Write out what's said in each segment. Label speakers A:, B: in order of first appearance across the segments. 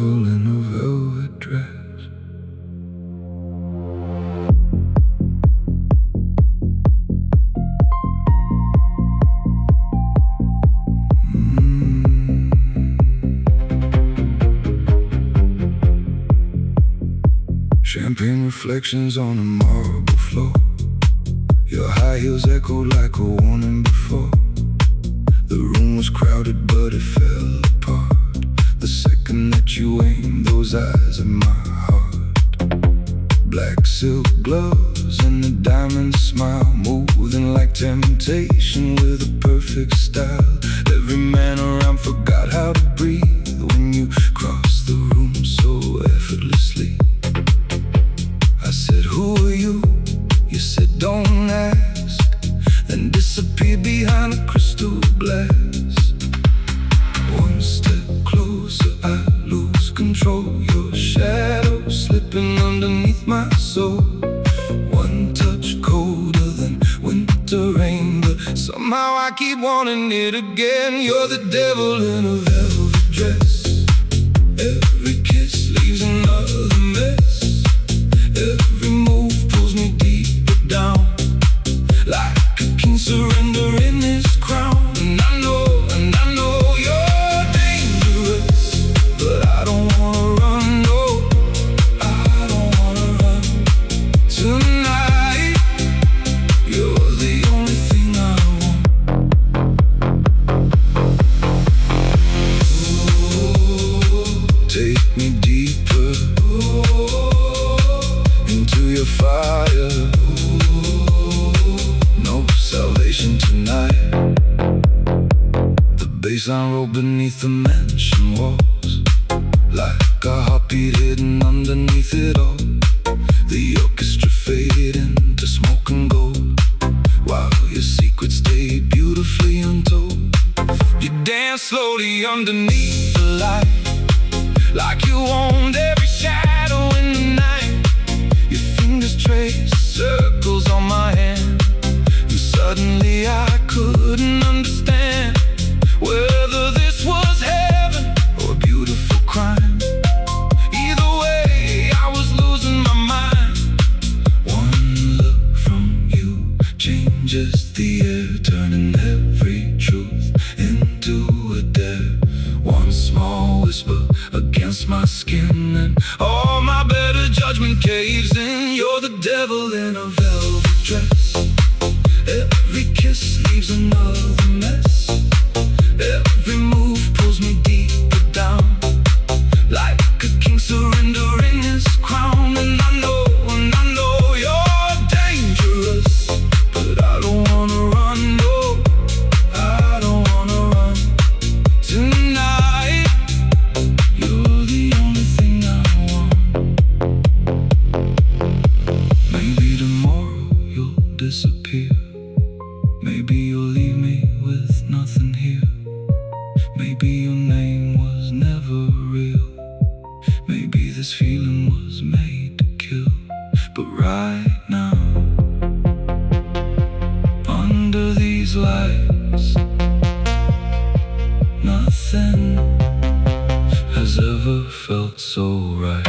A: devil in a velvet dress. Champagne reflections on a marble floor. Your high heels echoed like a warning before. The room was crowded but it fell apart the second that you aimed those eyes at my heart. Black silk gloves and a diamond smile, moving like temptation with a perfect style. Every man around forgot how to breathe when you crossed the room so effortlessly. I said, who are you? You said, don't ask. Then disappeared behind a crystal glass. One step closer, I lose control. Your shadow slipping underneath my soul. One touch colder than winter rain, but somehow I keep wanting it again. You're the devil in a velvet dress. Every kiss leaves another mess. Every move pulls me deeper down, like a king surrendering his crown. And I know you're dangerous, but I don't wanna run, no, I don't wanna run. Tonight, you're the only thing I want. Oh, take me deeper, into your fire. No salvation tonight. The baseline rolled beneath the mansion walls, like a heartbeat hidden underneath it all. The orchestra faded into smoke and gold, while your secrets stayed beautifully untold. You dance slowly underneath the light, like you owned every shadow in the night. Your fingers trace circles on my hand, and suddenly I couldn't understand whether this was heaven or a beautiful crime. Either way, I was losing my mind. One look from you changes the air, turning every truth into a dare. One small whisper against my skin, and all my better judgment caves in. You're the devil in a velvet dress. Every kiss leaves another mess. Every move pulls me deeper down, like a king surrendering his crown. And I know you're dangerous, but I don't wanna run, no, I don't wanna run. Tonight, you're the only thing I want. Maybe tomorrow you'll disappear. Maybe you'll leave me with nothing here. Maybe your name was never real. Maybe this feeling was made to kill. But right now, under these lights, nothing has ever felt so right.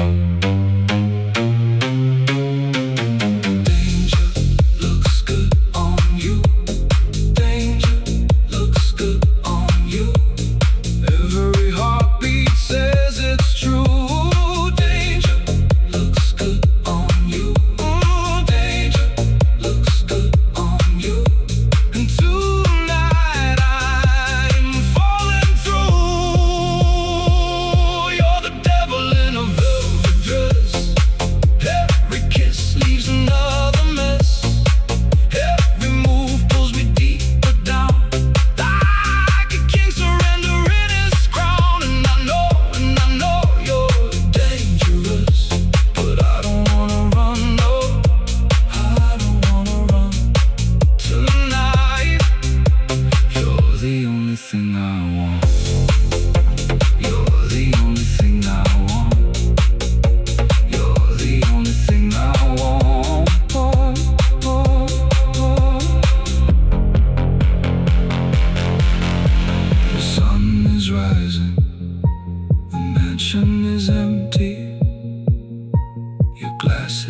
A: You're the devil in a velvet dress.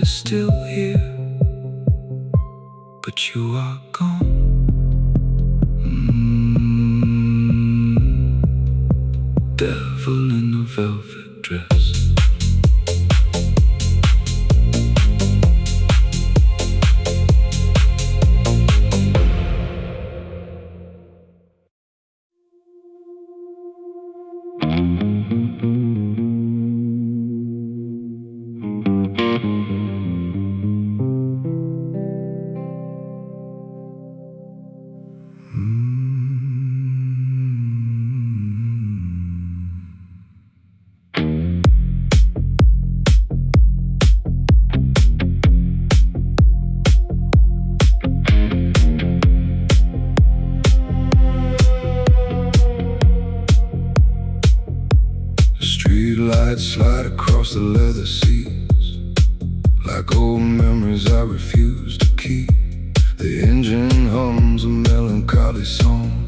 A: is still here, but you are gone. Devil in a velvet dress. Streetlights slide across the leather seats, like old memories I refuse to keep. The engine hums a melancholy song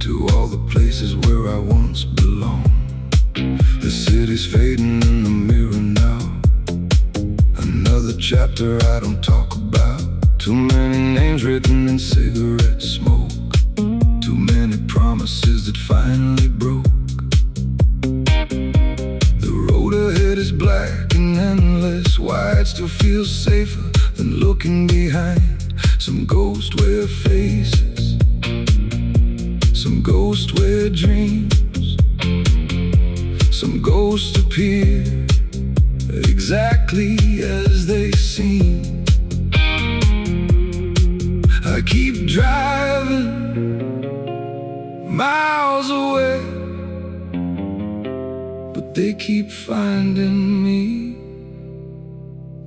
A: to all the places where I once belonged. The city's fading in the mirror now, another chapter I don't talk about. Too many names written in cigarette smoke, too many promises that finally broke. Ahead is black and endless. Why it still feels safer than looking behind. Some ghosts wear faces, some ghosts wear dreams, some ghosts appear exactly as they seem. I keep driving miles away, they keep finding me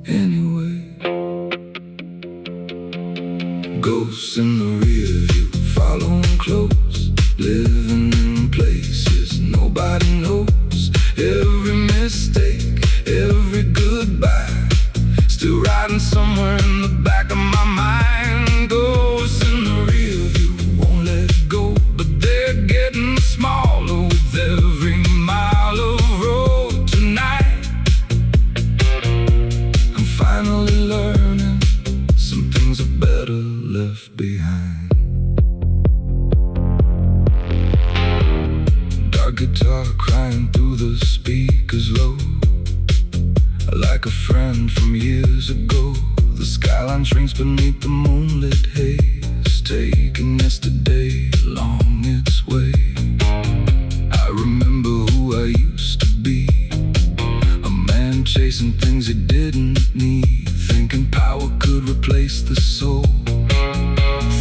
A: anyway. Ghosts in the rear view, following close, living in places nobody knows. Every mistake, every goodbye, still riding somewhere in the back of my mind. Ghosts in the rear view won't let go, but they're getting smaller with every mile of road tonight. I'm finally learning some things are better left behind. Dark guitar crying through the speakers low, like a friend from years ago. The skyline shrinks beneath the moonlit haze, taking yesterday along its way. I remember who I used to be, a man chasing things he didn't need, thinking power could replace the soul,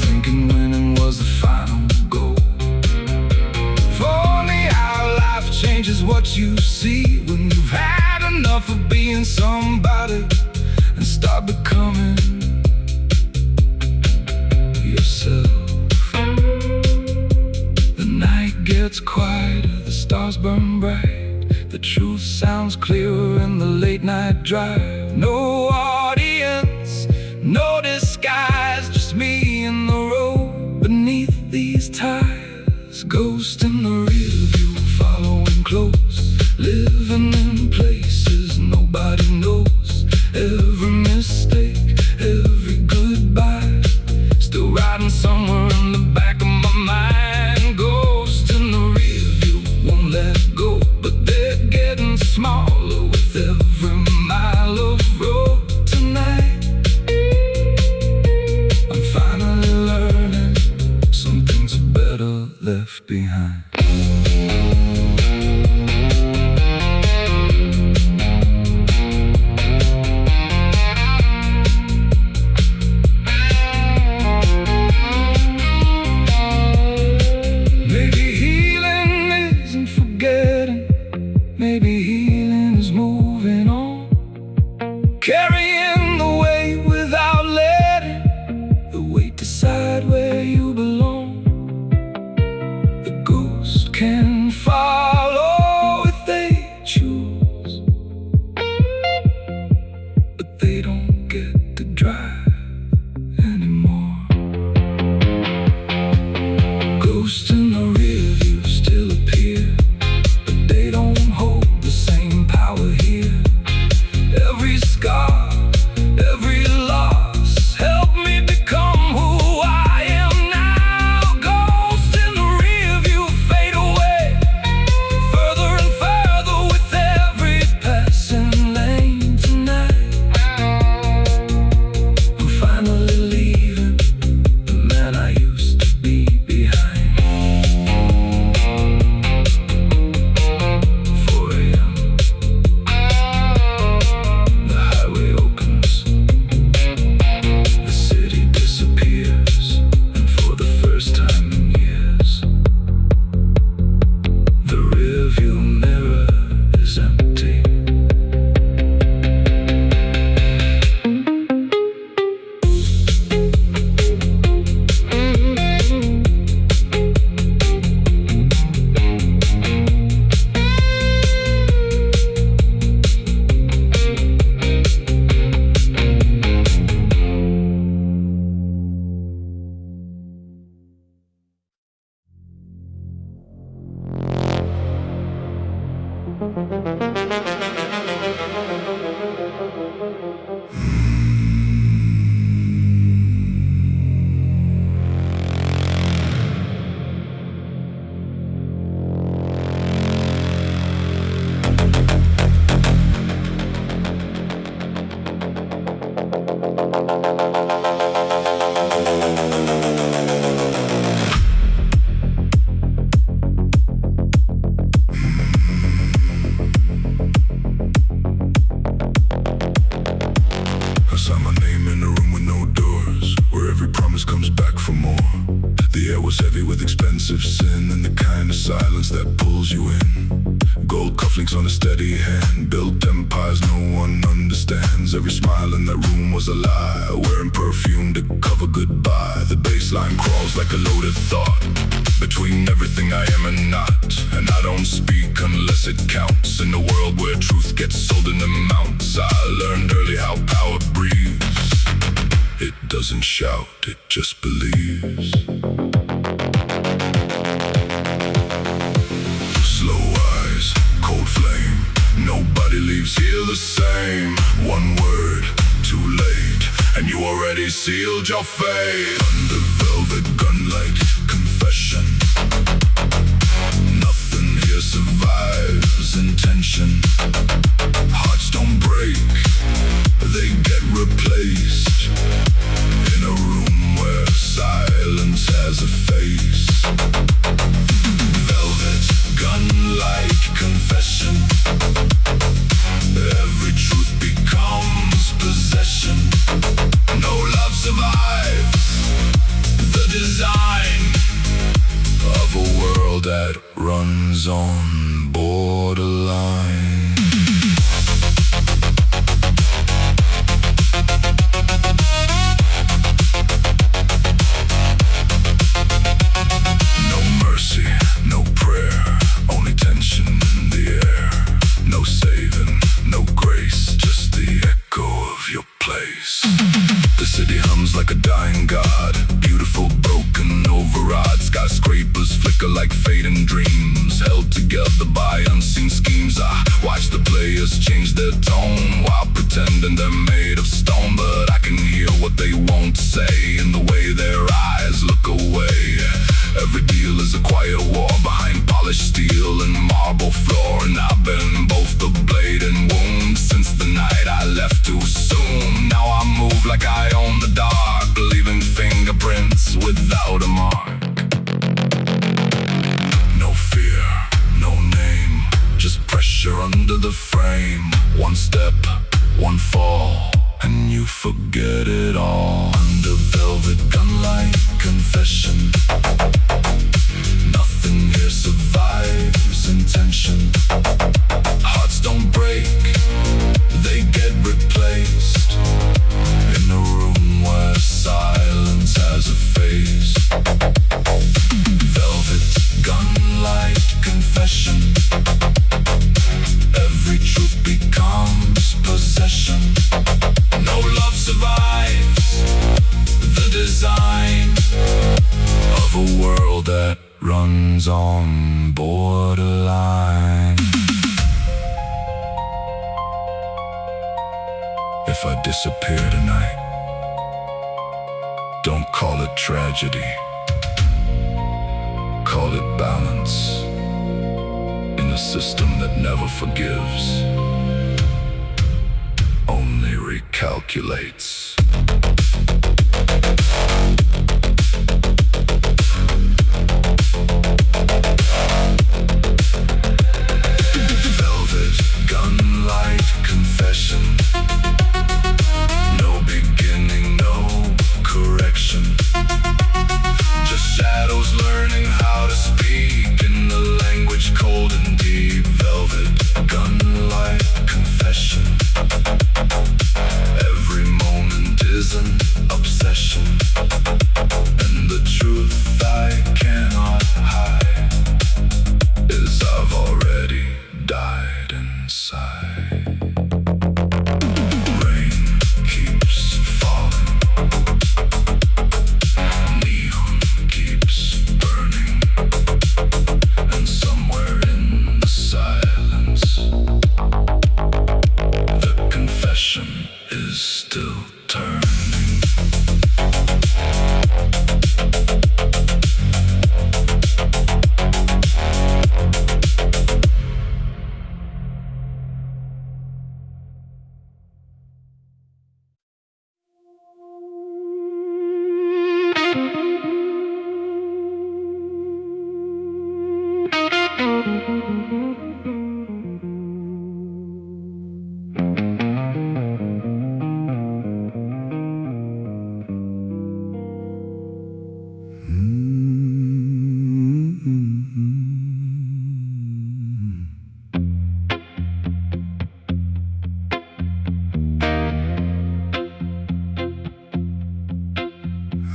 A: thinking winning was the final goal. Funny how life changes what you see when you've had enough of being somebody and start becoming yourself. The night gets quieter, the stars burn bright, the truth sounds clearer in the late night drive. No audience, no disguise, just me in the road beneath these tires. Ghost in the rear view, following close, living in places nobody knows. Every mistake, every goodbye, still riding somewhere in the back of my mind. Ghost in the rear view won't let go, but they're getting smaller with every mile of road tonight. I'm finally learning some things are better left behind. Maybe healing is moving on, carrying the weight without letting the weight decide where you belong. The ghost can follow if they choose, but they don't get to drive anymore. Ghosts in the rear view still appear, but they don't hold the same power here. Every scar Sealed your fate under velvet gun-like confession. Nothing here survives intention. Hearts don't break, they get replaced in a room where silence has a face. Velvet gun-like confession. Every truth becomes possession. No love survives the design of a world that runs on borderline. No mercy, no prayer, only tension in the air. No saving, no grace, just the echo of your place. The city hums like a dying god, beautiful broken overrod. Skyscrapers flicker like fading dreams, held together by unseen schemes. I watch the players change their tone while pretending they're made of stone. But I can hear what they won't say in the way their eyes look away. Every deal is a quiet war behind polished steel and marble floor. And I've been both the blade and wound since the night I left too soon. Now I move like I own the dark, leaving fingerprints without a mark. No fear, no name, just pressure under the frame. One step, one fall, and you forget it all. Under velvet gun-like confession. Nothing here survives intention. Hearts don't break, they get replaced in a room where silence has a face. Velvet gun-like confession. Every truth becomes possession. No love survives the design of a world that runs on borderline. If I disappear tonight, don't call it tragedy. Call it balance in a system that never forgives, only recalculates. Velvet gun-like confession. No beginning, no correction. Just shadows learning how to speak in the language cold and deep. Velvet gun-like confession. Every moment is an obsession, and the truth I cannot hide is I've already died inside. Rain keeps falling, neon keeps burning, and somewhere in the silence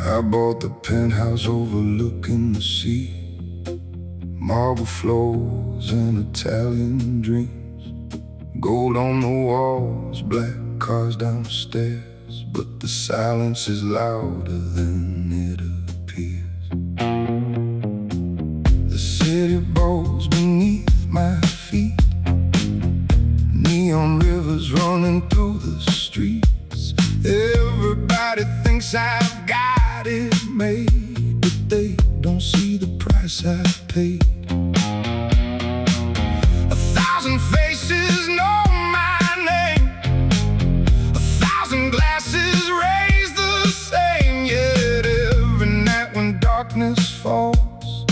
A: I bought the penthouse overlooking the sea, marble floors and Italian dreams, gold on the walls, black cars downstairs, but the silence is louder than it appears. The city bows beneath my feet, neon rivers running through the streets. Everybody thinks I've got it made, but they don't see the price I paid. 1,000 faces know my name, 1,000 glasses raise the same. Yet every night when darkness falls,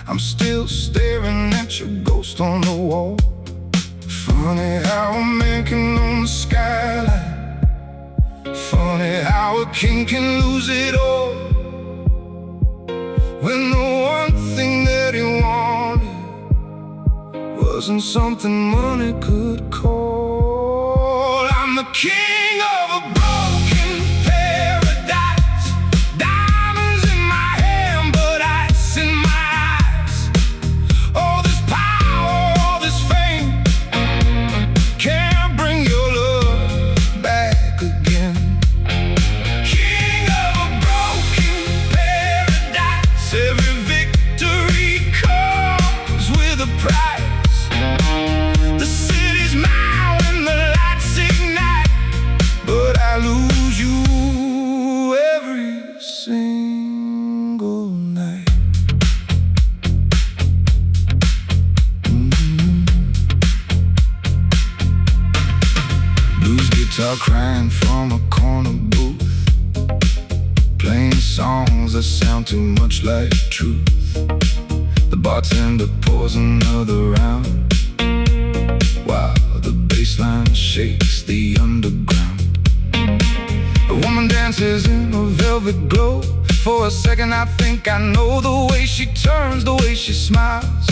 A: I'm still staring at your ghost on the wall. Funny how a man can own the skyline, funny how a king can lose it all, when the one thing that he wanted wasn't something money could call. I'm the king of a broken paradise, diamonds in my hand but ice in my eyes. All this power, all this fame can't bring your love back again. King of a broken paradise, every victory comes with a price. The city's mine when the lights ignite, but I lose you every single night. Blues guitar crying from a corner booth, playing songs that sound too much like truth. The bartender pours another round, while the bassline shakes the underground. The woman dances in a velvet glow. For a second I think I know the way she turns, the way she smiles.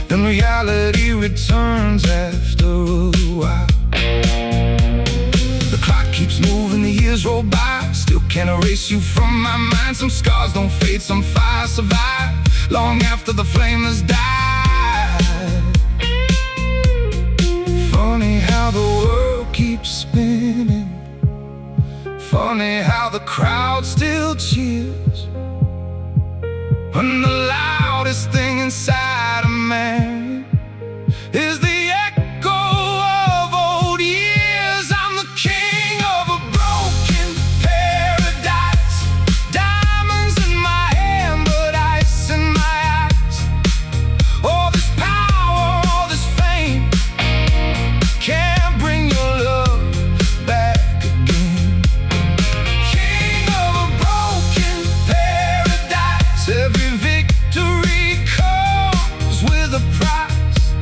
A: Then reality returns after a while. The clock keeps moving, the years roll by, still can't erase you from my mind. Some scars don't fade, some fires survive long after the flame has died. Funny how the world keeps spinning, funny how the crowd still cheers, when the loudest thing inside a man is the echo of old years. I'm the king of a broken paradise, diamonds in my hand but ice in my eyes. All this power, all this fame can't bring your love back again. King of a broken paradise, every victory comes with a price.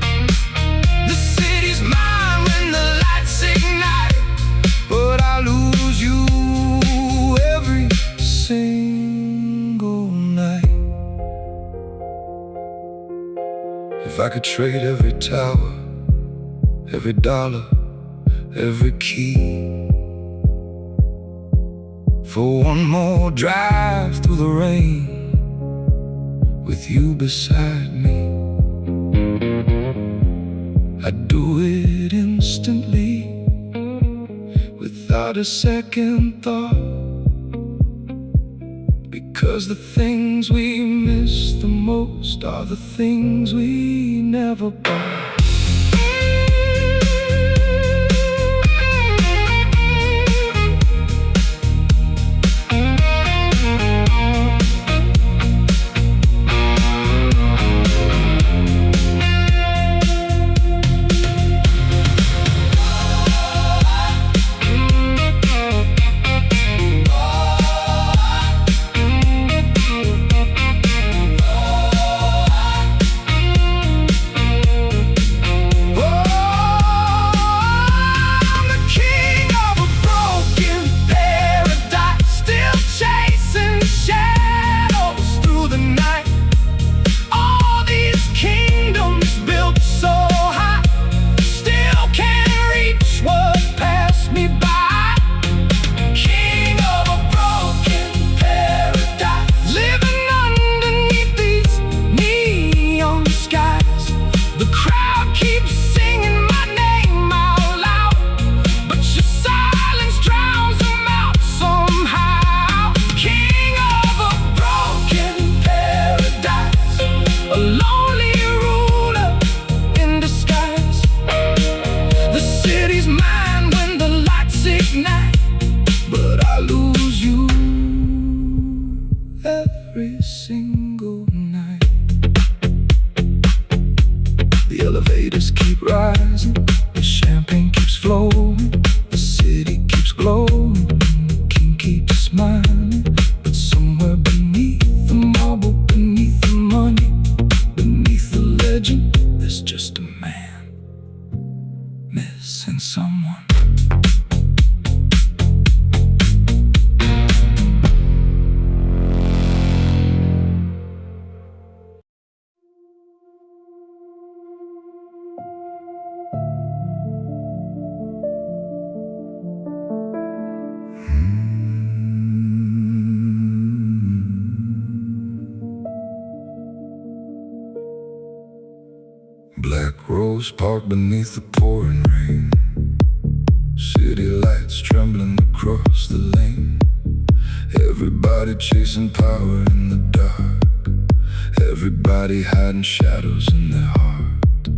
A: The city's mine when the lights ignite, but I lose you every single night. If I could trade every tower, every dollar, every key, for one more drive through the rain with you beside me, I'd do it instantly, without a second thought. Because the things we miss the most are the things we never bought. missing someone. Black rose parked beneath the pouring rain. City lights trembling across the lane. Everybody chasing power in the dark. Everybody hiding shadows in their heart.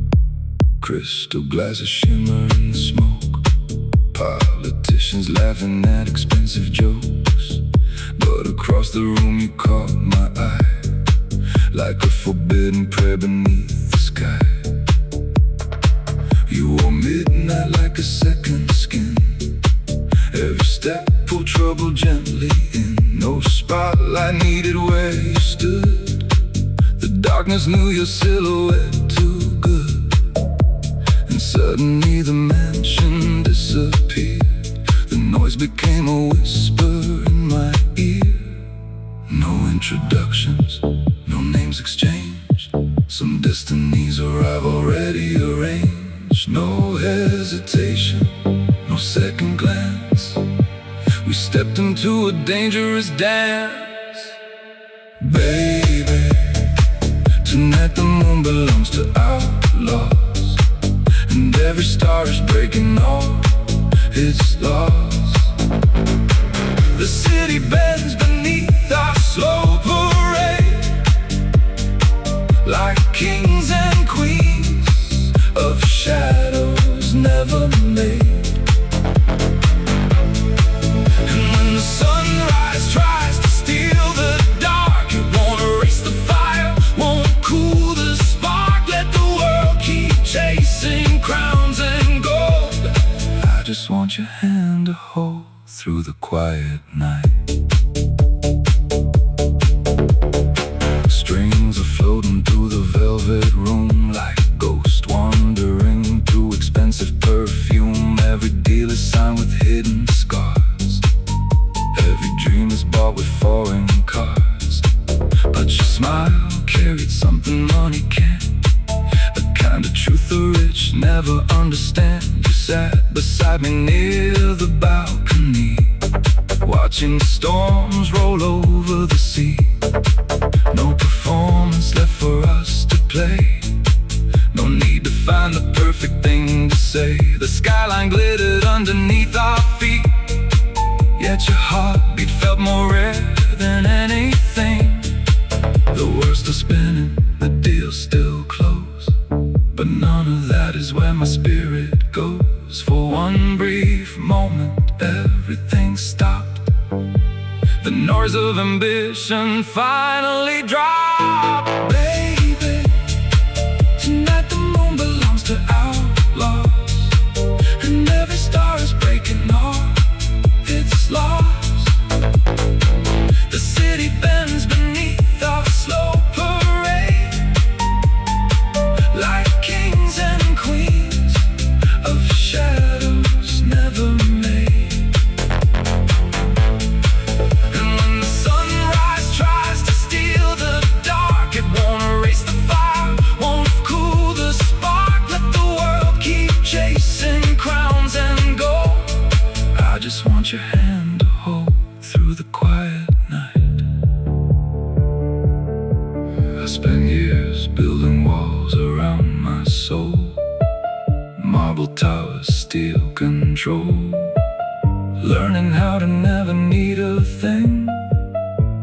A: Crystal glasses shimmer in the smoke. Politicians laughing at expensive jokes. But across the room you caught my eye, like a forbidden prayer beneath the sky. You wore midnight like a second skin. Every step pulled trouble gently in. No spotlight needed where you stood. The darkness knew your silhouette too good. And suddenly the mansion disappeared. The noise became a whisper in my ear. No introductions, no names exchanged. Some destinies arrive already arranged. No hesitation, no second glance. We stepped into a dangerous dance. Baby, tonight the moon belongs to outlaws. And every star is breaking all its laws. The city bends beneath our slow parade, like kings and queens of shadows never made. And when the sunrise tries to steal the dark, it won't erase the fire, won't cool the spark. Let the world keep chasing crowns and gold. I just want your hand to hold through the quiet night. Strings are floating through the velvet room like ghosts wandering through expensive perfume. Every deal is signed with hidden scars. Every dream is bought with foreign cars. But your smile carried something money can't. A kind of truth the rich never understand. You sat beside me near the balcony, watching the storms roll over the sea. No performance left for us to play. No need to find the perfect thing to say. The skyline glittered underneath our feet, yet your heartbeat felt more rare than anything. The world's still spinning, the deal's still closed, but none of that is where my spirit goes. For one brief moment everything stopped. The noise of ambition finally dropped. Baby, tonight the moon belongs to outlaws. And every star is breaking all its laws. The city bends beneath our slow parade, like kings and queens of shadows never made. And when the sunrise tries to steal the dark, it won't erase the fire, won't cool the spark. Let the world keep chasing crowns and gold. I just want your hand to hold through the quiet night. I spent years building walls around my soul. Marble towers, steel control. Learning how to never need a thing.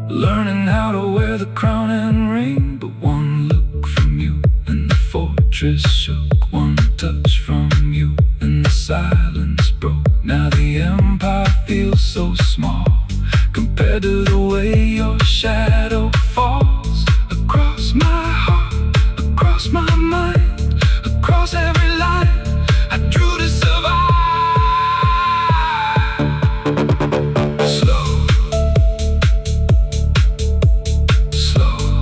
A: Learning how to wear the crown and ring. But one look from you and the fortress shook. One touch from you and the silence broke. Now the empire feels so small compared to the way your shadow falls. Across my heart, across my mind, across every line I drew to survive. Slow, slow,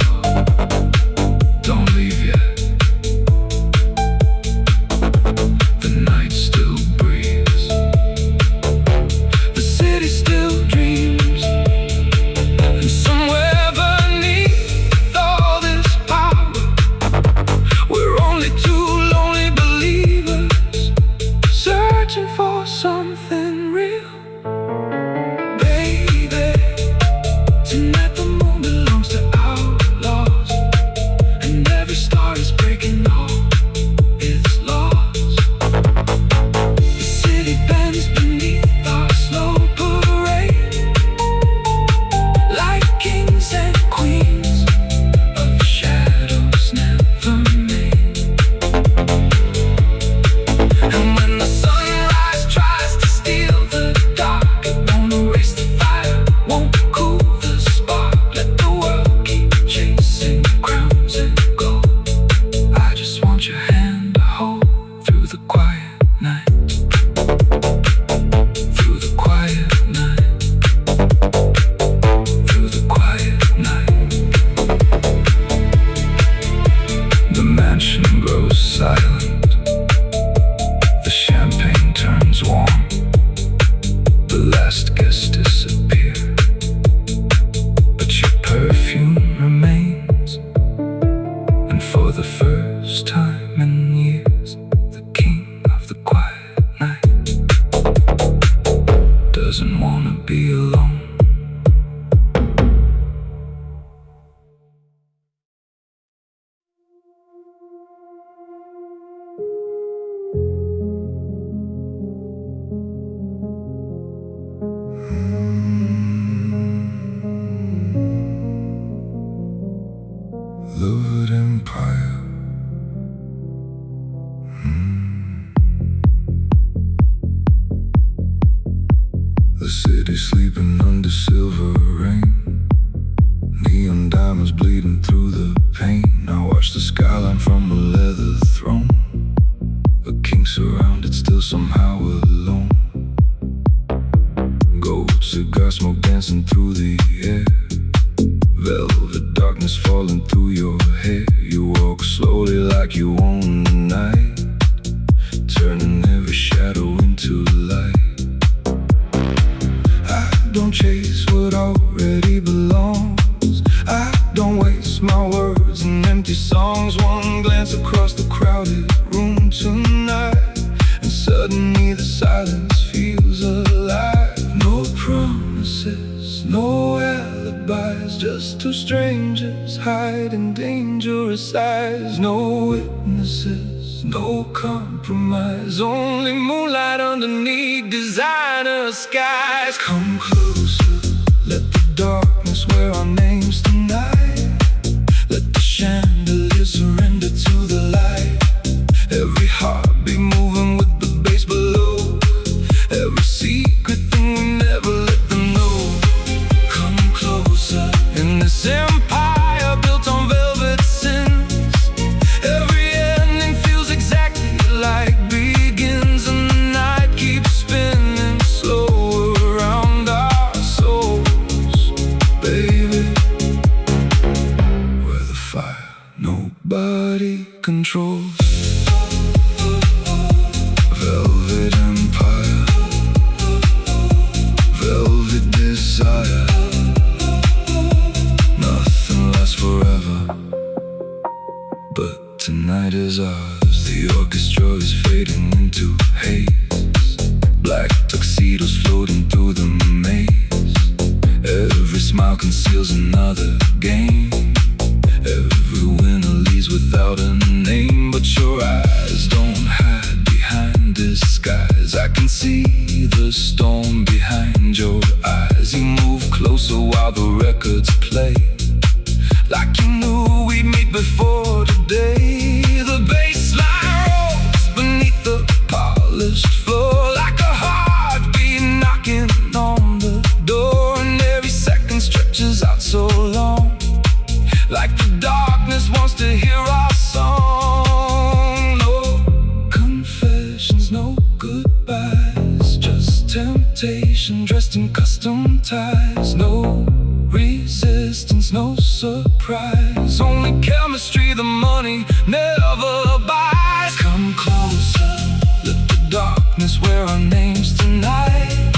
A: don't leave yet. The night's still quiet night, through the quiet night, through the quiet night. The mansion grows silent, the champagne turns warm, the last guest disappears, but your perfume remains. And for the first time in years, the king of the quiet night doesn't wanna be alone. Lurid empire. The city sleeping under silver rain, neon diamonds bleeding through the pain. I watch the skyline from a leather throne, a king surrounded, still somehow alone. Gold cigar smoke dancing through the air, velvet darkness falling through your hair. You walk slowly like you own the night, turning every shadow into light. I don't chase what already belongs, I don't waste my words in empty songs. One glance across the crowded room tonight, and suddenly the silence feels alive. No promises, no alibis, just two strangers hiding dangerous eyes. No witnesses, no compromise, only moonlight underneath designer skies. Come closer, let the darkness wear our names tonight. Let the chandelier surrender to the light. Every heartbeat moving with the bass below, every secret thing we never let them know. Come closer in this empire built on velvet synth. Every ending feels exactly like begins, and the night keeps spinning slow around our souls. Baby, we're the fire nobody controls. Velvet empire, velvet desire. Nothing lasts forever, but tonight is ours. The orchestra is fading into haze, black tuxedos floating through the maze. Every smile conceals another game, every winner leaves without a name. But your eyes don't hide behind disguise, I can see the storm behind your eyes. You move closer while the records play, like you knew we'd meet before today. The bassline rolls beneath the polished floor, like a heartbeat knocking on the door. And every second stretches out so long, like the darkness wants to hear our song. No confessions, no goodbyes, just temptation dressed in custom ties. No resistance, no surprise, only chemistry the money never buys. Come closer, let the darkness wear our names tonight.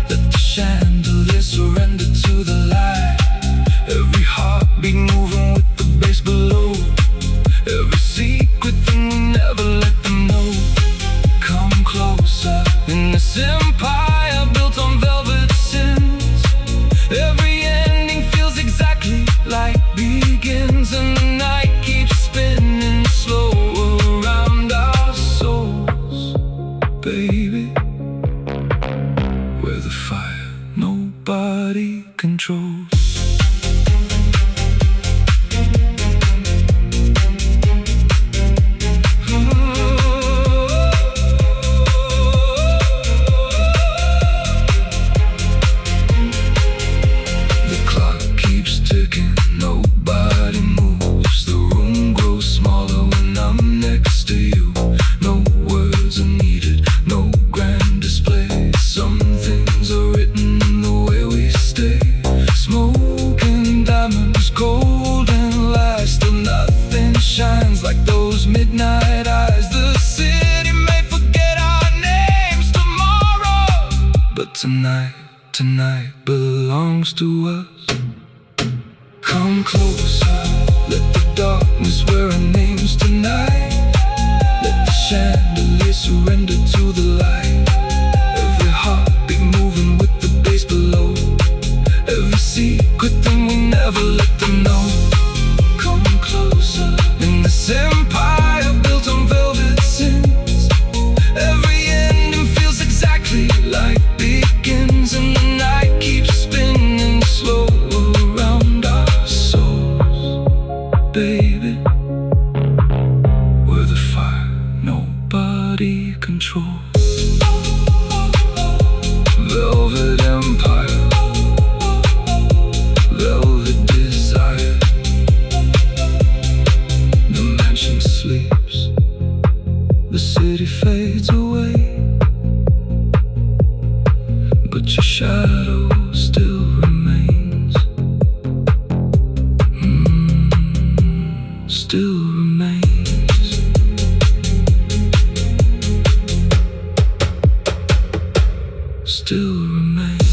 A: Let the chandelier surrender to the light. Every heartbeat moving with the bass below, every secret thing we never let them know. Come closer in this empire built on velvet sins. Every ending feels exactly like begins, and the night keeps spinning slow around our souls. Baby, we're the fire nobody controls. tonight belongs to us. Come closer, let the darkness wear our names tonight. Let the chandelier surrender to the light. Every heartbeat moving with the bass below. Every secret thing we never let them know. Come closer in this empire built on velvet sins. Every ending feels exactly like begins, and the night keeps spinning slow around our souls. Baby, we're the fire nobody controls. Velvet empire, velvet desire. The mansion sleeps, the city fades away, but your shadow still remains. Still remains. Still remains.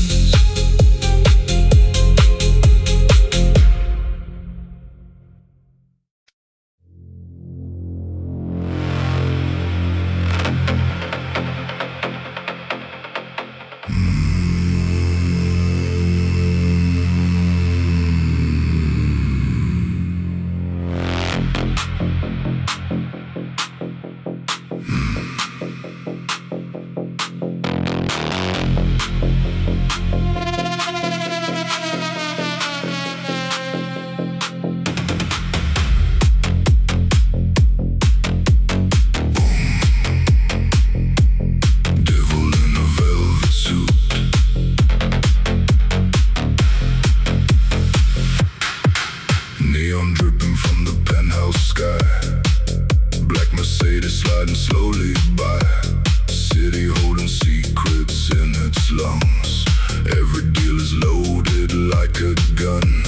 A: Neon dripping from the penthouse sky. Black Mercedes sliding slowly by. City holding secrets in its lungs. Every deal is loaded like a gun.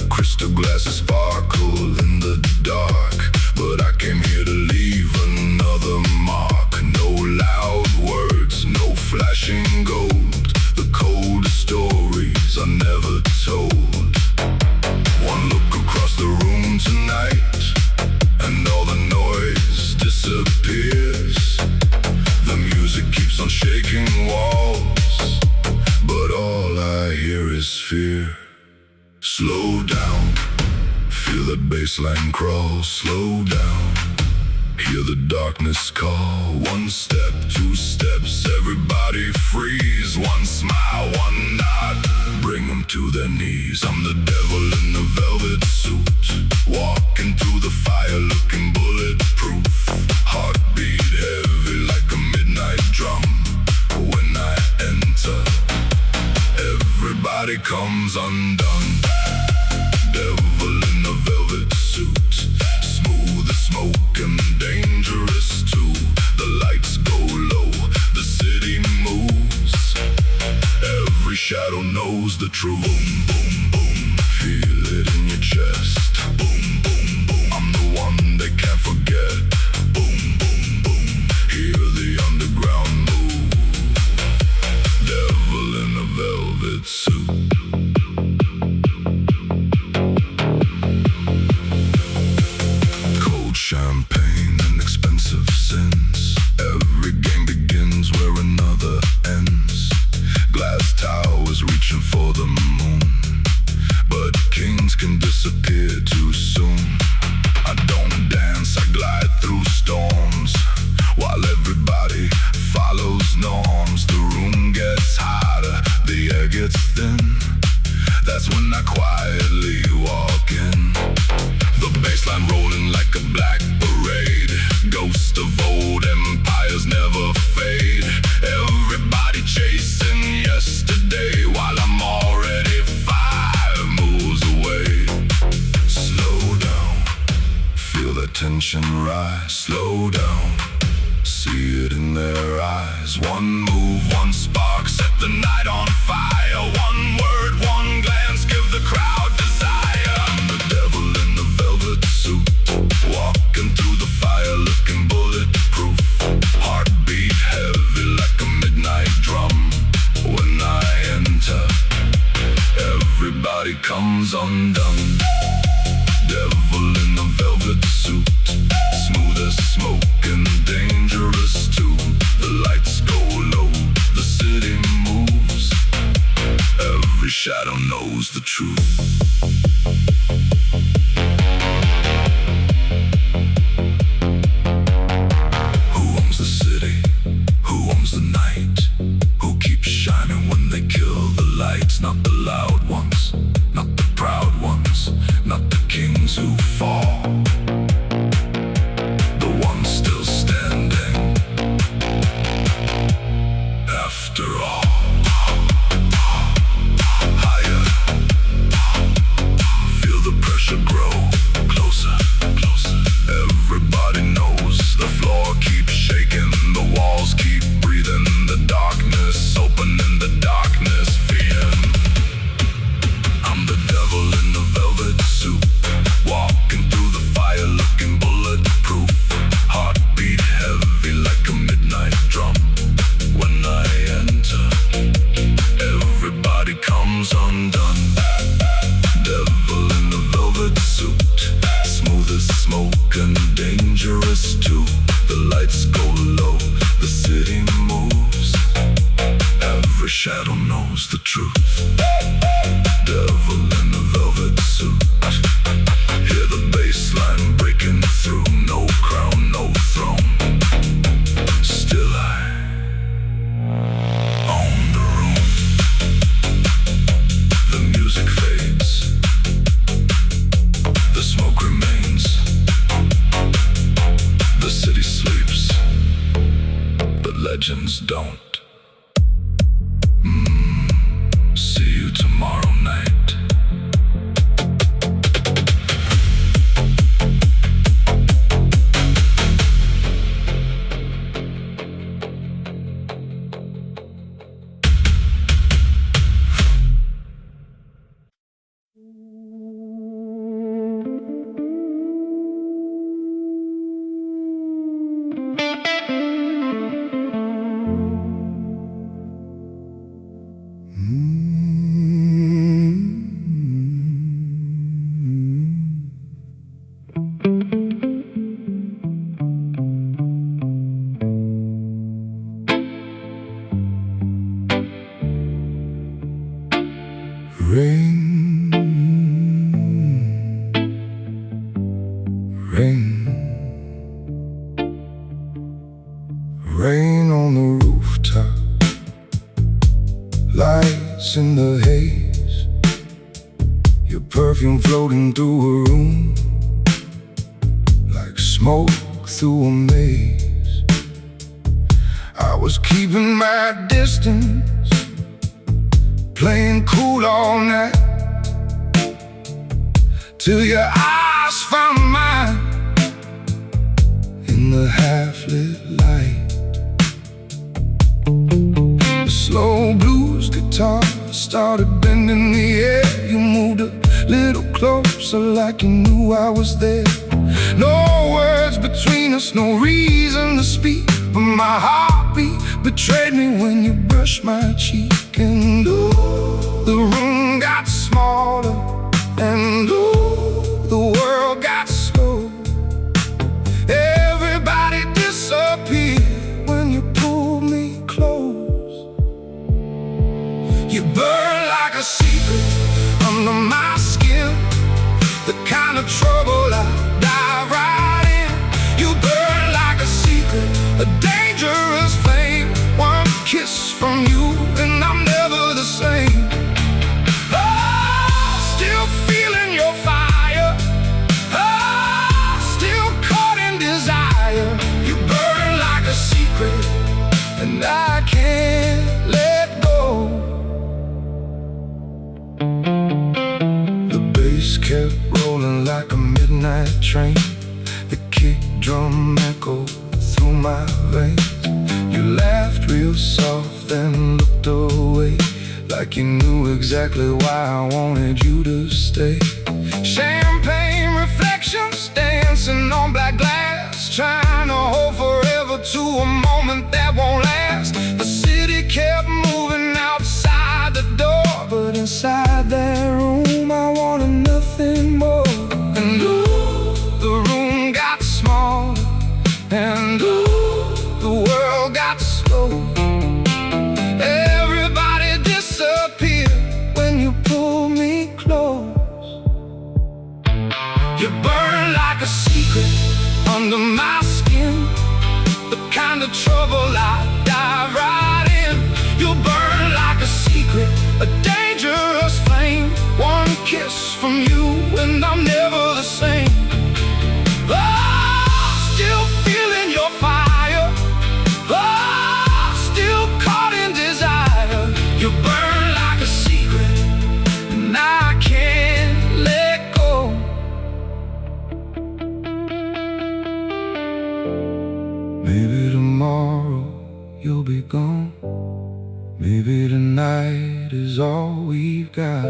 A: Crystal glasses sparkle in the dark, but I came here to leave another mark. No loud words, no flashing gold. The coldest stories are never told. One look across the room tonight, and all the noise disappears. The music keeps on shaking walls, but all I hear is fear. Slow down, feel that bassline crawl. Slow down, hear the darkness call. One step, two steps, everybody freeze. One smile, one nod, bring them to their knees. I'm the devil in the velvet suit, walking through the fire looking bulletproof. Heartbeat heavy like a midnight drum. When I enter, everybody comes undone. Devil in a velvet suit, smooth as smoke and dangerous too. The lights go low, the city moves. Every shadow knows the truth. Boom, boom, boom, feel it in your chest. Boom, boom, boom, I'm the one they can't forget. Boom, boom, boom, hear the underground move. Devil in a velvet suit. Champagne and expensive sins. Every game begins where another ends. Glass towers reaching for the moon, but kings can disappear too soon. I don't dance, I glide through storms, while everybody follows norms. The room gets hotter, the air gets thin. That's when I quietly walk in. The bassline rolling like a black parade. Ghost of old empires never fade. Everybody chasing yesterday, while I'm already 5 moves away. Slow down, feel the tension rise. Slow down, see it in their eyes. One move, one spark, set the night on fire. One word, one glance, give the crowd desire. I'm the devil in the velvet suit, walking through the fire looking bulletproof. Heartbeat heavy like a midnight drum. When reflections undone. Devil in a velvet suit, smooth as smoke and dangerous too. The lights go low, the city moves. Every shadow knows the truth. Who owns the city? Who owns the night? Who keeps shining when they kill the lights? Not the loud ones, not the proud ones, not the kings who fall, the ones still standing after all. Higher, feel the pressure grow closer, closer. Everybody knows the floor keeps shaking, the walls keep breathing, the darkness opening, the darkness feeding. I'm the devil in the velvet suit, walking through the fire looking bulletproof. Heartbeat heavy like a midnight drum. When I enter, everybody comes undone. Devil in the velvet suit, smooth as smoke and dangerous too. The lights go low, the city moves. Every shadow knows the truth. Devil in the velvet suit, hear the bassline breaking through. No crown, no throne, still I own the room. The music fades, the smoke remains. The city sleeps, but legends don't. See you tomorrow night. Rain, rain, rain on the rooftop, lights in the haze, your perfume floating through a room like smoke through a maze. I was keeping my distance, playing cool all night, till your eyes found mine in the half-lit light. The slow blues guitar started bending the air. You moved a little closer like you knew I was there. No words between us, no reason to speak, but my heartbeat betrayed me when you brushed my cheek. And ooh, the room got smaller, and ooh, the world got slow. Everybody disappeared when you pulled me close. You burn like a secret under my skin, the kind of trouble I dive right in. You burn like a secret, a dangerous flame. One kiss from you and I'm never the same. Oh, still feeling your fire. Oh, still caught in desire. You burn like a secret, and I can't let go. The bass kept rolling like a midnight train. The kick drum echoed through my veins. You laughed real soft and looked away, like you knew exactly why I wanted you to stay. Champagne reflections dancing on black glass, trying to hold forever to a moment that won't last. The city kept moving outside the door, but inside that room I wanted under my skin, the kind of trouble I dive right in. You'll burn like a secret, a dangerous flame. One kiss from you and I'm never the same. Oh, still feeling your fire. Oh, still caught in desire. You burn like a secret and I can't let go. Maybe tomorrow you'll be gone. Maybe tonight is all we've got.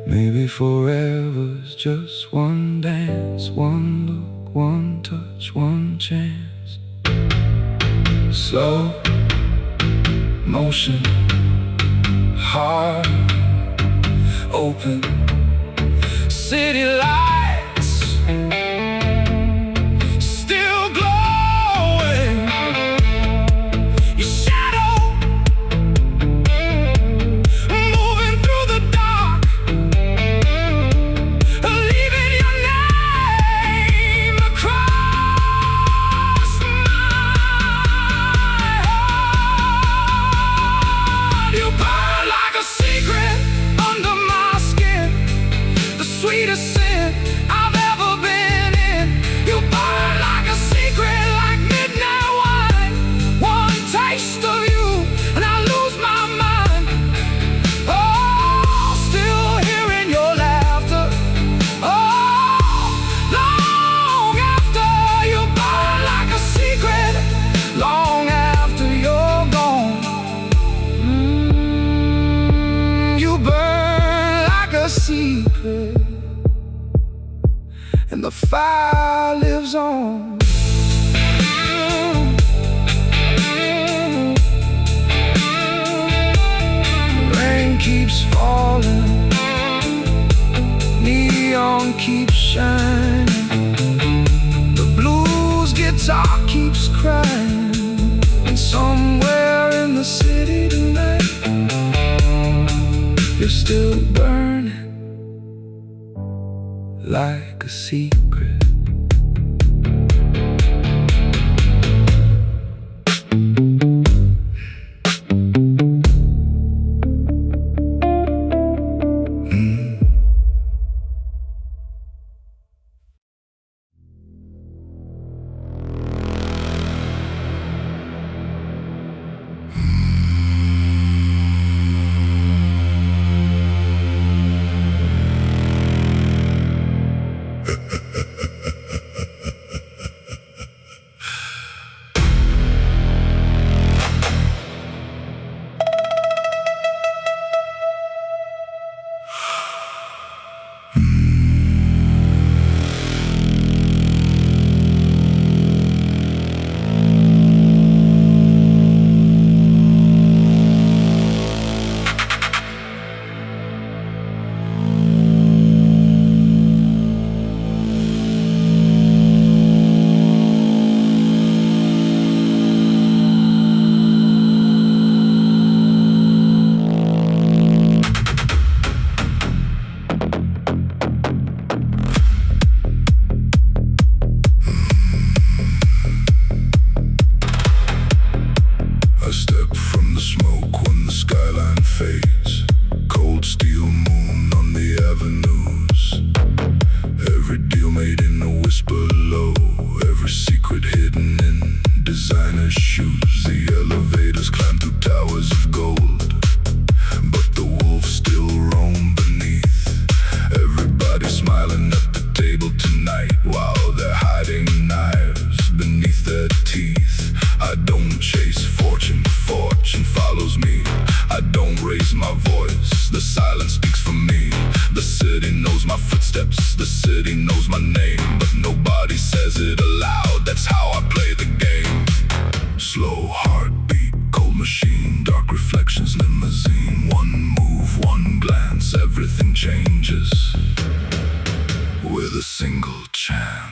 A: Maybe forever's just one dance, one look, one touch, one chance. Slow motion, heart open, city lights still glowing. Your shadow moving through the dark, leaving your name across my heart. You burn like a secret under my skin, the sweetest sin I've ever been in. You burn like a secret, like midnight wine. One taste of you and I lose my mind. Oh, still hearing your laughter. Oh, long after you burn like a secret, long after you're gone. You burn like a secret, and the fire lives on. Rain keeps falling, neon keeps shining, the blues guitar keeps crying. And somewhere in the city tonight, you're still burning like a secret.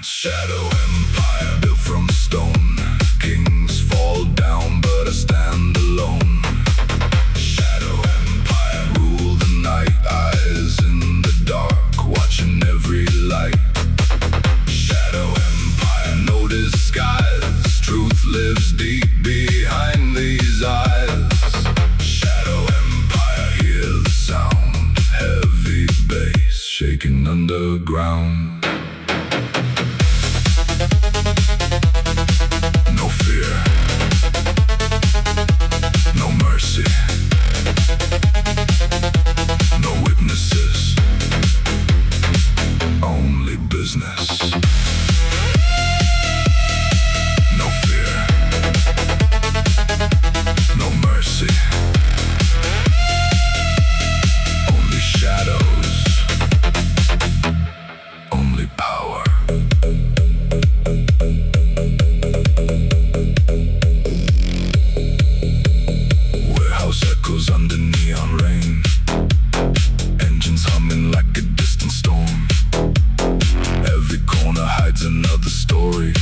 A: Shadow empire built from stone. Kings fall down, but I stand alone. Shadow empire rule the night. Eyes in the dark, watching every light. Shadow empire, no desire. underground. No fear, no mercy, no witnesses, only business. No fear, no mercy, only shadows, only power. Warehouse echoes under neon rain, engines humming like a distant storm. Every corner hides another story.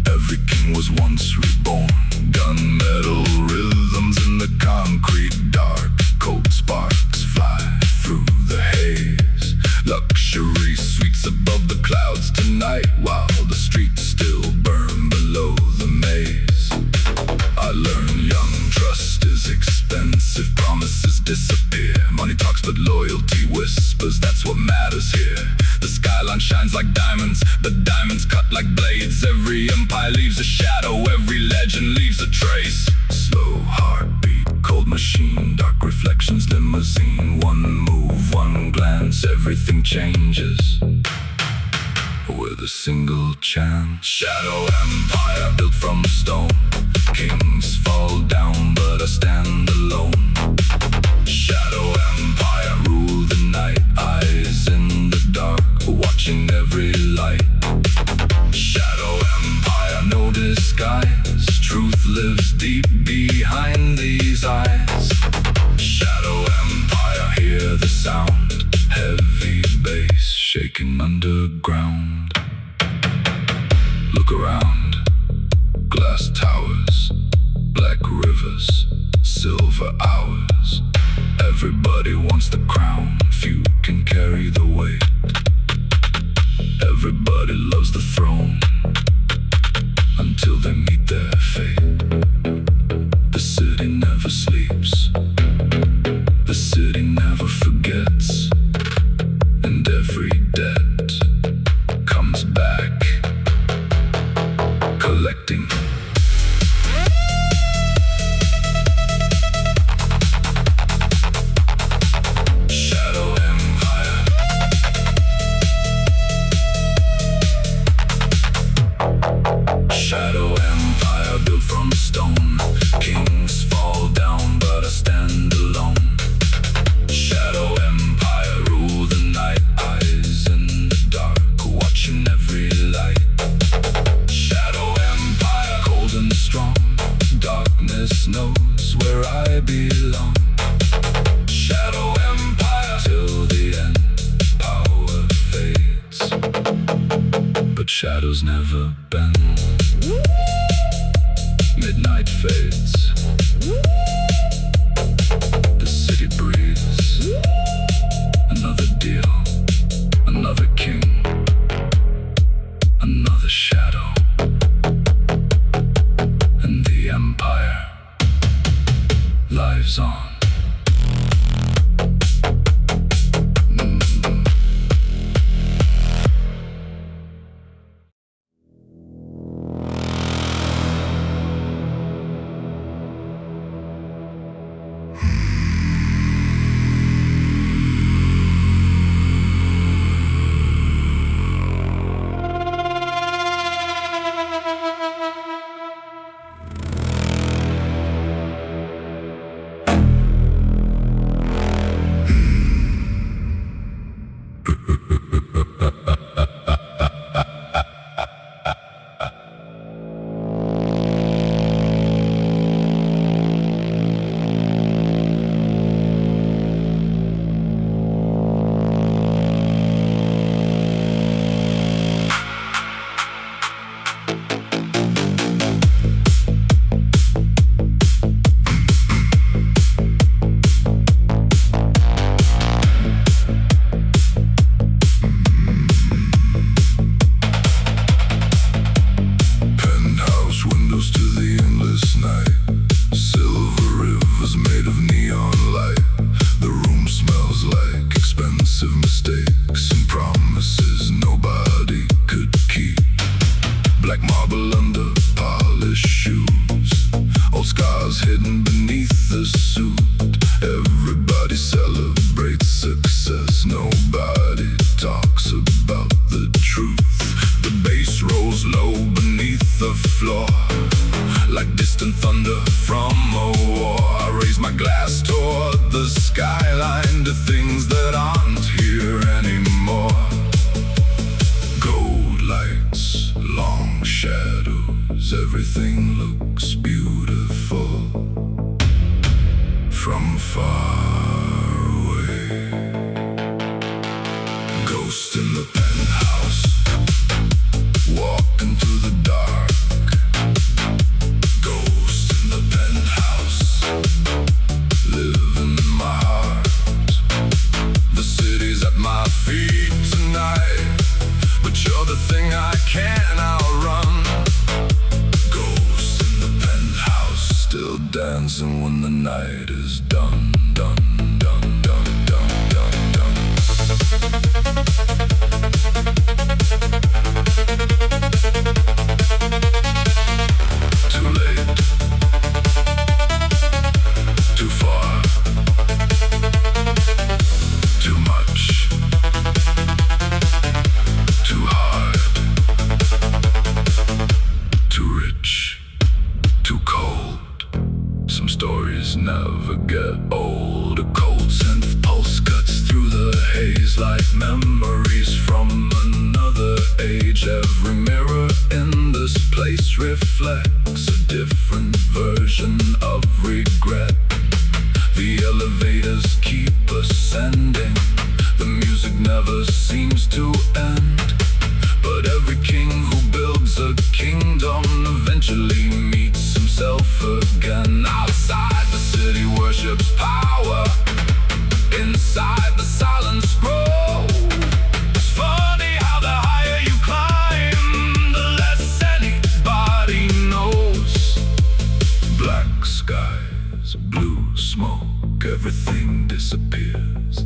A: Every king was once reborn. Gunmetal rhythms in the concrete dark. Cold sparks fly through the haze. Luxury suites above the clouds tonight, while the streets still burn below the maze. I learned young trust is expensive. Promises disappear. Money talks but loyalty whispers. That's what matters here. The skyline shines like diamonds. The diamonds cut like blades. Every empire leaves a shadow. Every legend leaves a trace. Slow heartbeat, cold machine, dark reflections, limousine. One move, one glance, everything changes with a single chance. Shadow empire built from stone. Kings fall down, but I stand alone. Shadow empire rule the night. Eyes in the dark, watching every light. Shadow empire, no disguise. Truth lives deep behind these eyes. Shadow empire, hear the sound. Heavy bass shaking underground. Look around. Glass towers, black rivers, silver hours. Everybody wants the crown. Few can carry the weight. Everybody loves the throne until they meet their fate. The city never sleeps. The city never forgets. And every debt comes back, collecting. Shadow empire. Shadow empire built from stone. Kings fall down, but I stand alone. Shadow empire rule the night. Eyes in the dark, watching every light. Shadow empire, cold and strong. Darkness knows where I belong. Shadow empire till the end. Power fades, but shadows never bend. Midnight fades. The city breathes. Another deal. Another king. Another shadow. And the empire lives on. scars hidden beneath the suit. Everybody celebrates success, nobody talks about the truth. The bass rolls low beneath the floor, like distant thunder from a war. I raise my glass toward the skyline, to things that aren't here anymore. Gold lights, long shadows, everything looks beautiful from far away. Ghost in the penthouse, walking through the dark. Ghost in the penthouse, living in my heart. The city's at my feet tonight, but you're the thing I can't outrun. Ghost in the penthouse, still dancing when the night is done, done, done, done, done, done, done. Too late, too far, too much, too hard, too rich, too cold. Some stories never get old. A cold synth pulse cuts through the haze, like memories from another age. Every mirror in this place reflects a different version of regret. The elevators keep ascending, the music never seems to end. But every king who builds a kingdom eventually meets himself again. Outside, the city worships power. Inside, the silence grows. It's funny how the higher you climb, the less anybody knows. Black skies, blue smoke, everything disappears,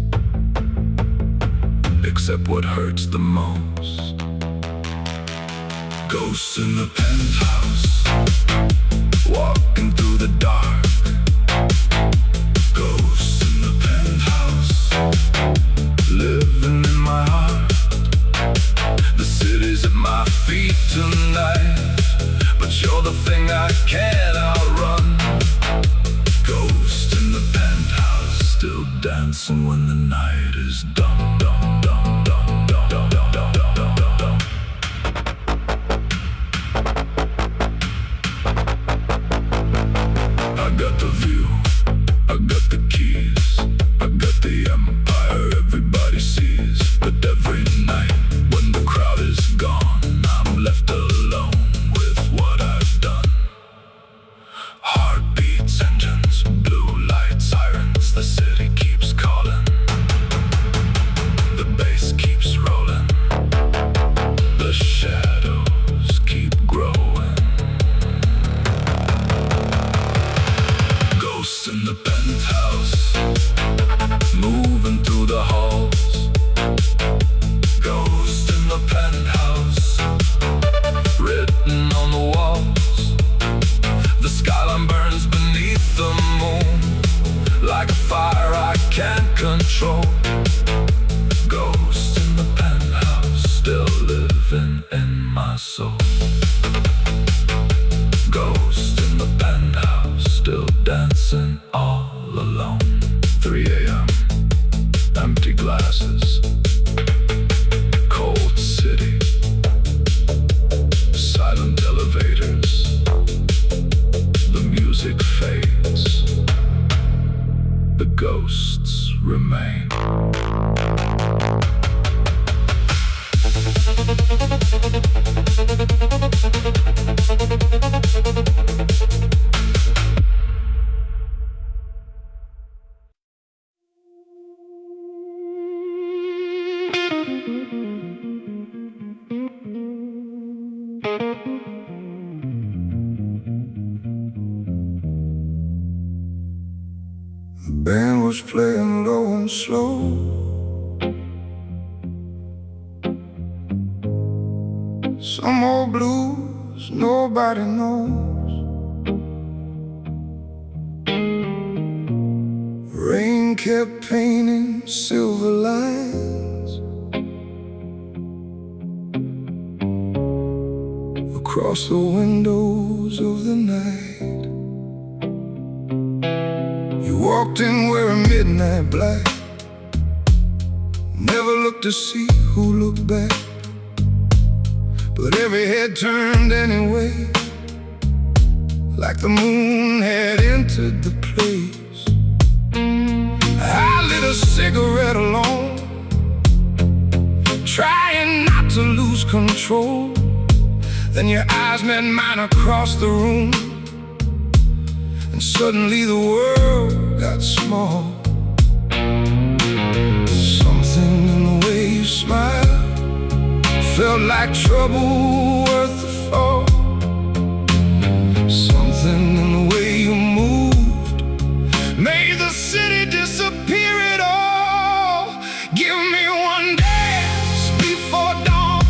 A: except what hurts the most. Ghosts in the penthouse, walking through the dark. Ghosts in the penthouse, living in my heart. The city's at my feet tonight, but you're the thing I can't outrun. Ghost in the penthouse, still dancing when the night is done, done, done, done, done, done, done, done, done, done, done. I got the view, I got the keys, I got the empire everybody sees. But every night when the crowd is gone, I'm left alone with what I've done. Heartbeats, engines, blue lights, sirens, the city keeps calling. The bass keeps rolling, the shadows keep growing. Ghosts in the penthouse, moving through the halls. Ghost in the penthouse, written on the walls. The skyline burns beneath the moon, like a fire I can't control. Ghost in the penthouse, still living in my soul. Ghost in the penthouse, still dancing all alone. 3 a.m., empty glasses, cold city, silent elevators. The music fades, the ghosts remain. The band was playing low and slow. Some old blues nobody knows. kept painting silver lines across the windows of the night. You walked in wearing midnight black, never looked to see who looked back, but every head turned anyway, like the moon had entered the place. I lit a cigarette alone, trying not to lose control. Then your eyes met mine across the room, and suddenly the world got small. Something in the way you smiled felt like trouble worth the fall. Something in the way you moved made the city disappear at all. Give me one dance before dawn,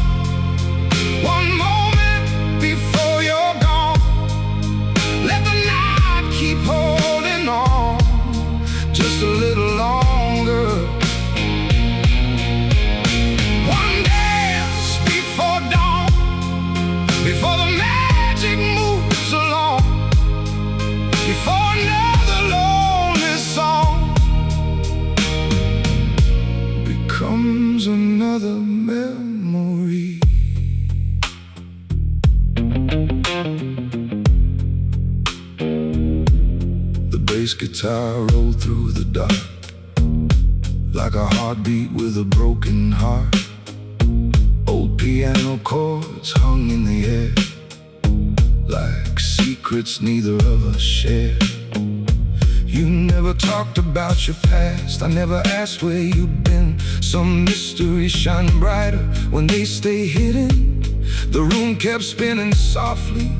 A: one moment before you're gone. Let the night keep holding on just a little longer. One dance before dawn, before the magic moves along, before another lonely song becomes another memory. The bass guitar rolled through the dark like a heartbeat with a broken heart. Old piano chords hung in the air like secrets neither of us shared. You never talked about your past, I never asked where you'd been. Some mysteries shine brighter when they stay hidden. The room kept spinning softly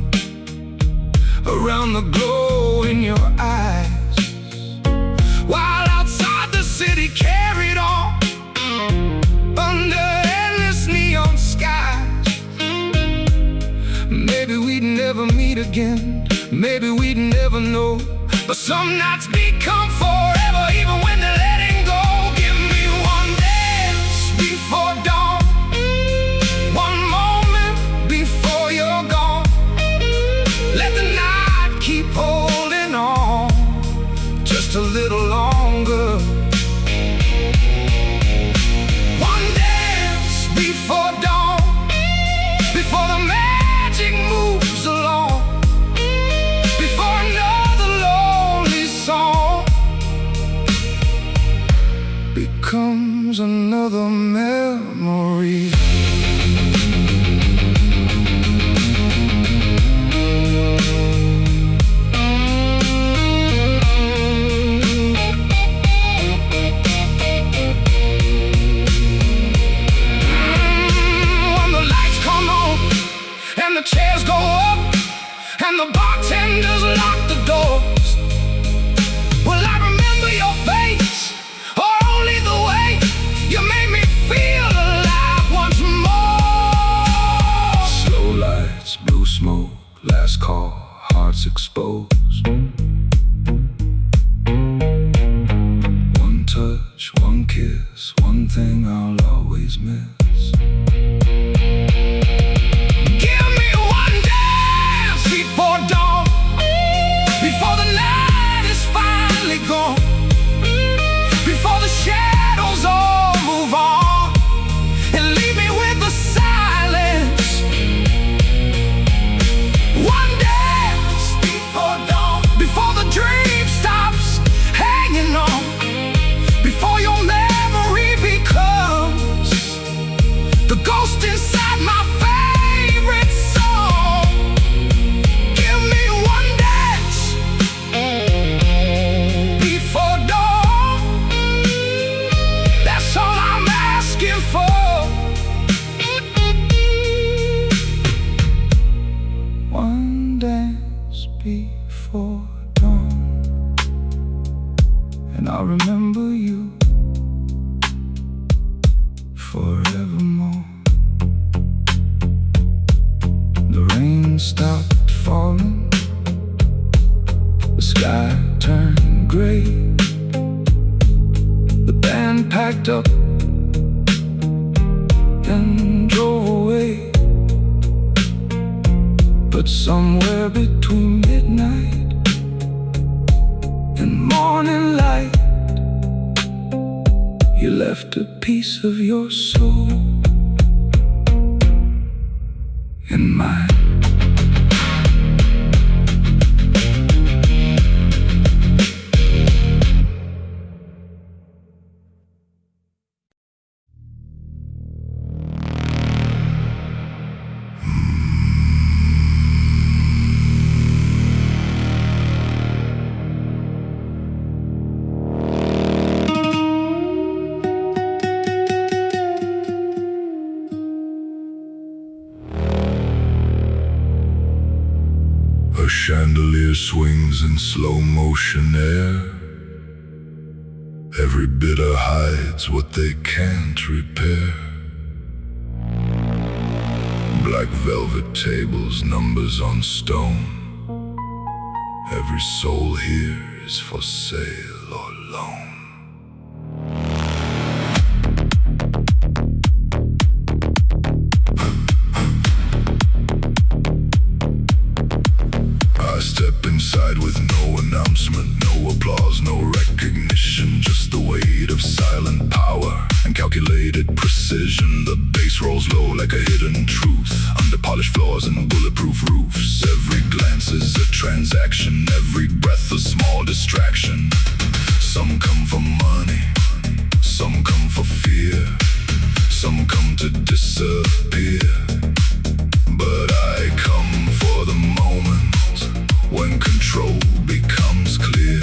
A: around the glow in your eyes, while outside the city carried on under endless neon skies. Maybe we'd never meet again, maybe we'd never know, but some nights become forever even when they're letting go. Give me one dance before dawn, one moment before you're gone. Let the night keep holding on just a little longer. One dance before dawn, before the magic moves along, before another lonely song becomes another memory. When the lights come on and the chairs go up and the bartenders lock the doors, will I remember your face or only the way you made me feel alive once more? Slow lights, blue smoke, last call, hearts exposed. One touch, one kiss, one thing I'll always miss. Give me one dance before dawn, before the night is finally gone, before the shadows all move on and leave me with the silence. One dance before dawn, before the dream stops hanging on, before your memory becomes the ghost inside my favorite song. Give me one dance before dawn, that's all I'm asking for. One dance before dawn, and I'll remember you forevermore. The rain stopped falling, the sky turned gray, The band packed up and drove away, but somewhere between midnight and morning light, you left a piece of your soul in mine. A chandelier swings in slow motion air. Every bitter hides what they can't repair. Black velvet tables, numbers on stone. Every soul here is for sale or loan. I step inside with no announcement, no applause, no recognition, just the weight of silent power and calculated precision. The bass rolls low like a hidden truth, under polished floors and bulletproof roofs. Every glance is a transaction, every breath a small distraction. Some come for money, some come for fear, some come to disappear. But I come for the moment when control becomes clear.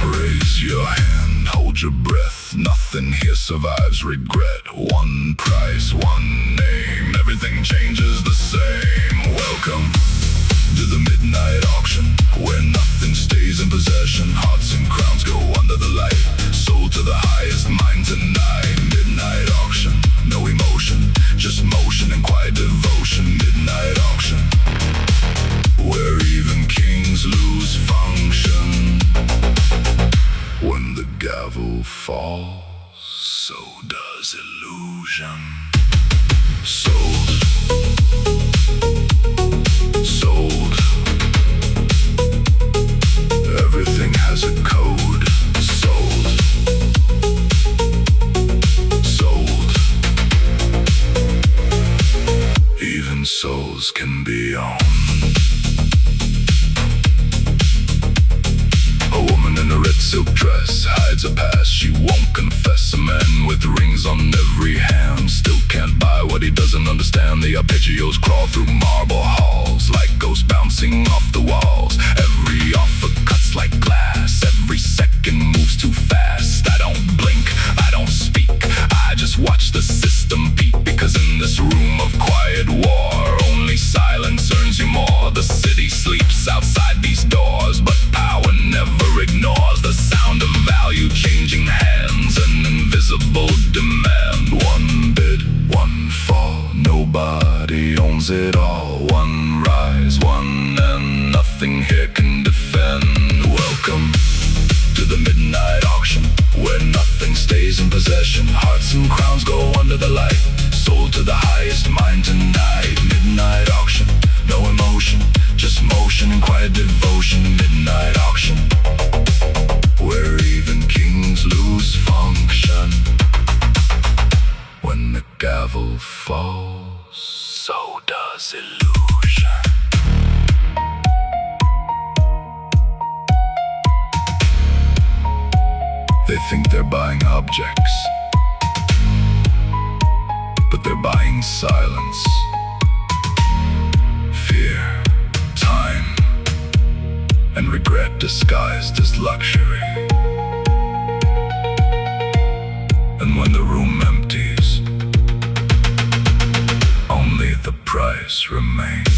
A: Raise your hand, hold your breath. Nothing here survives regret. One price, one name, everything changes the same. Welcome to the midnight auction, where nothing stays in possession. Hearts and crowns go under the light, sold to the highest mind tonight. Midnight auction, no emotion, just motion and quiet devotion. Midnight auction, where even kings lose function. When the gavel falls, so does illusion. Sold, sold. Everything has a code. Sold, sold. Even souls can be owned. A woman in a red silk dress hides a past she won't confess. A man with rings on every hand still can't buy what he doesn't understand. The arpeggios crawl through marble halls like ghosts bouncing off the walls. Every offer cuts like glass, every second moves too fast. I don't blink, I don't speak, I just watch the system beat. Because in this room of quiet war, only silence earns you more. The city sleeps outside these doors, but power never ignores the sound of value changing hands. An invisible demand. One bid, one fall, nobody owns it all. One rise, one end, nothing here can defend. Welcome to the midnight auction, where nothing stays in possession. Hearts and crowns go under the light, sold to the highest mind tonight. Midnight auction, no emotion, just motion and quiet devotion. Midnight auction, where even kings lose function. When the gavel falls, so does illusion. They think they're buying objects, but they're buying silence, fear, time, and regret disguised as luxury. And when the room empties, only the price remains.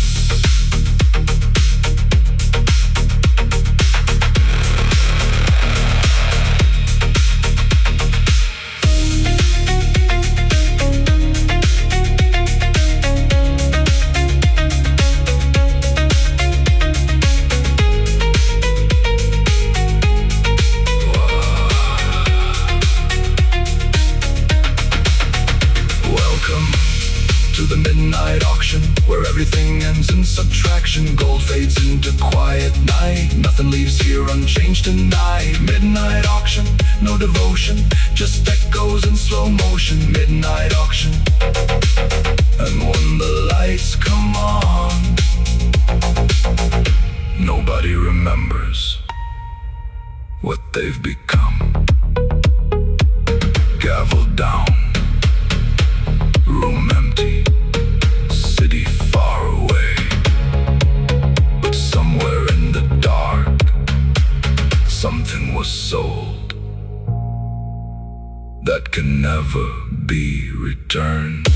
A: Nothing leaves here unchanged tonight. Midnight auction, no devotion, just echoes in slow motion. Midnight auction. And when the lights come on, nobody remembers what they've become. Gavel down, room empty, city far away. But somewhere in the dark, something was sold that can never be returned.